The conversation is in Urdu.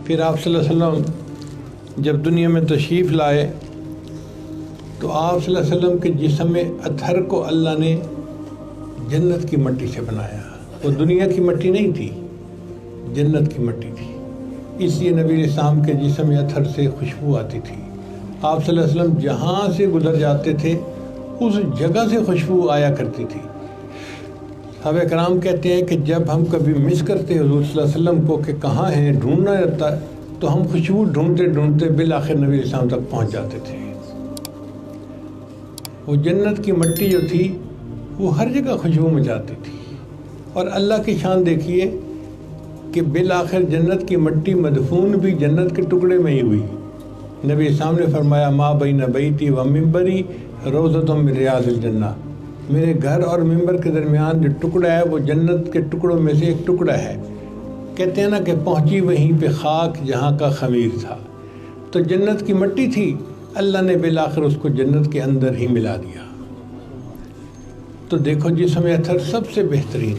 پھر آپ صلی اللہ علیہ وسلم جب دنیا میں تشریف لائے تو آپ صلی اللہ علیہ وسلم کے جسم اطہر کو اللہ نے جنت کی مٹی سے بنایا. وہ دنیا کی مٹی نہیں تھی، جنت کی مٹی تھی. اس لیے نبی علیہ السلام کے جسم اطہر سے خوشبو آتی تھی. آپ صلی اللہ علیہ وسلم جہاں سے گزر جاتے تھے اس جگہ سے خوشبو آیا کرتی تھی. صحابہ کرام کہتے ہیں کہ جب ہم کبھی مس کرتے حضور صلی اللہ علیہ وسلم کو کہ کہاں ہیں، ڈھونڈنا رہتا تو ہم خوشبو ڈھونڈتے ڈھونڈتے بالآخر نبی علیہ السلام تک پہنچ جاتے تھے. وہ جنت کی مٹی جو تھی وہ ہر جگہ خوشبو مچاتی تھی. اور اللہ کی شان دیکھیے کہ بالآخر جنت کی مٹی مدفون بھی جنت کے ٹکڑے میں ہی ہوئی. نبی السلام نے فرمایا ما بین بیتی و ممبری روضۃ من ریاض الجنہ، میرے گھر اور ممبر کے درمیان جو ٹکڑا ہے وہ جنت کے ٹکڑوں میں سے ایک ٹکڑا ہے. کہتے ہیں نا کہ پہنچی وہیں پہ خاک جہاں کا خمیر تھا. تو جنت کی مٹی تھی، اللہ نے بالآخر اس کو جنت کے اندر ہی ملا دیا. تو دیکھو جسم اطہر سب سے بہترین